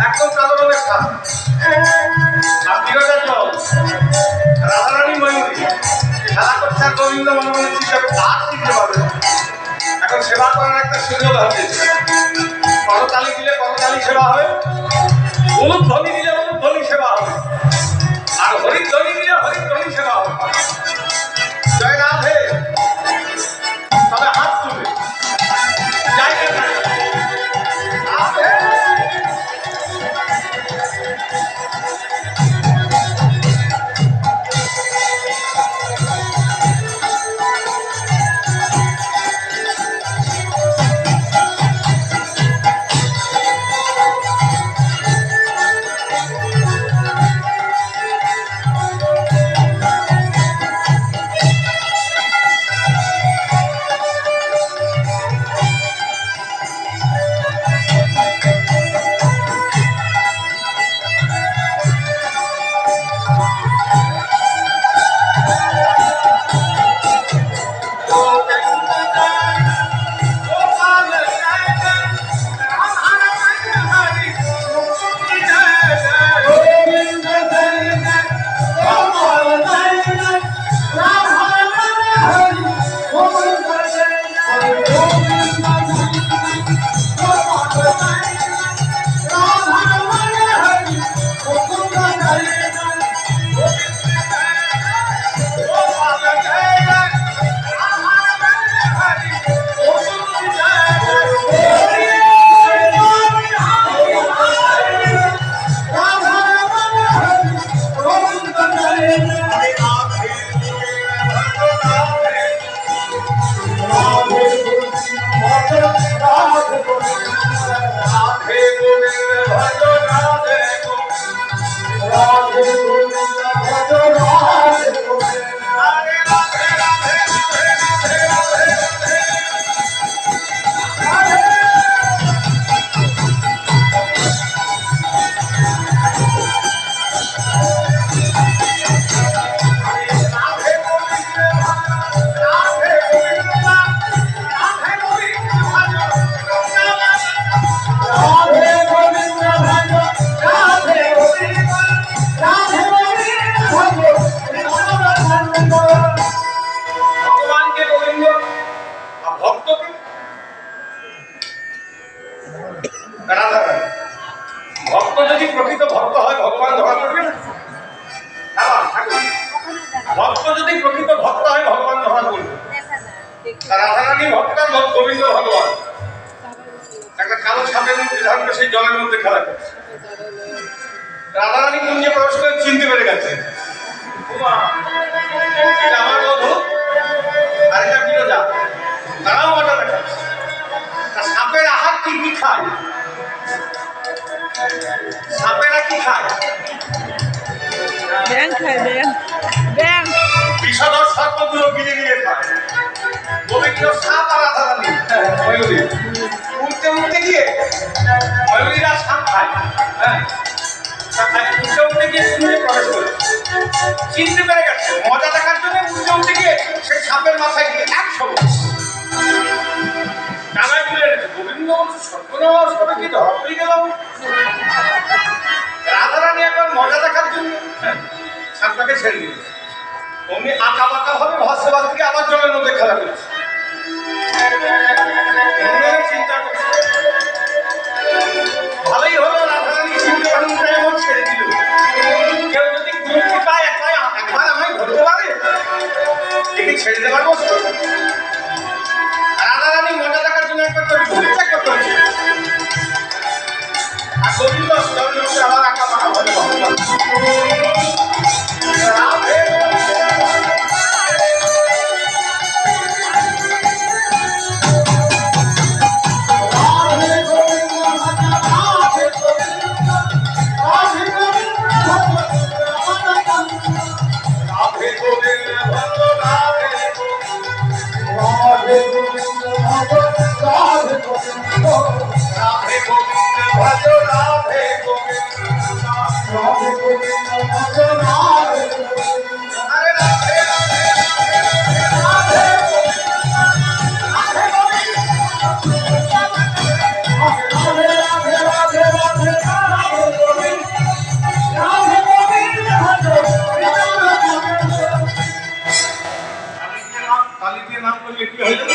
একদম কালো রঙের ছাদ আর দিঘাটা জল রাধারানী ময়ূরী খেলা করছে আর গোবিন্দ মনে মনে চিন্তা আর চিনতে পারবে এখন সেবা করার একটা সুযোগ হবে করতালি দিলে করতালি সেবা হবে উলুধ্বনি দিলে উলুধ্বনি সেবা হবে আর হরিধ্বনি দিলে হরিধ্বনি সেবা হবে জয় রাধে তবে হাত তুলে জায়গা ভক্ত যদি প্রকৃত ভক্ত হয় ভগবান ধরা করবে না ভক্ত যদি প্রকৃত ভক্ত হয় ভগবান ধরা করবে রাধারানী ভক্ত গোবিন্দ ভগবান একটা কালো সাপের মধ্যে ধারণ সেই জলের মধ্যে খেলা করছে রাধারানী কুঞ্জে প্রবেশ করে চিনতে পেরে গেছে এটা আমার বধূ আর এটা বিরোধা তারাও ওটা দেখাচ্ছে সাপের আহার কি কি খায় সাপেরা কি খায় খায় দেন দেন বিষধর সর্পগুলো গিলে গিলে খায়। গোবিন্দ সাপ আর রাধারানী ময়ূরী উঠতে উঠতে গিয়ে ময়ূরীরা সাপ খায়। হ্যাঁ উঠতে উঠতে গিয়ে কুমিরে প্রবেশ করে চিনতে পেরে গেছে মজা দেখার জন্য উঠতে উঠতে গিয়ে সেই সাপের মাথায় গিয়ে 100 ডানায় তুলে এনেছে। গোবিন্দ বলছে সর্বনাশ হবে কি ধরা পড়ে গেল। রাধারানী একবার মজা দেখার জন্য সাপটাকে ছেড়ে দিয়েছে। অমনি আঁকা বাঁকা ভাবে ভাসতে থেকে আবার জলের মধ্যে খেলা করছে। চিন্তা করছে ভালোই হলো রাধারানী চিনতে পারেন তাই আমার ছেড়ে দিল। কেউ যদি মুক্তি পায় একবার আমায় ধরতে পারে একে ছেড়ে দেবার বস্তু। রাধারানী মজা দেখার জন্য একবার করে চেষ্টা করেছে। আর গোবিন্দ জলের মধ্যে আবার আঁকা বাঁকা ভাবে কালী দিয়ে নাম করলে কি হয়ে যাবে?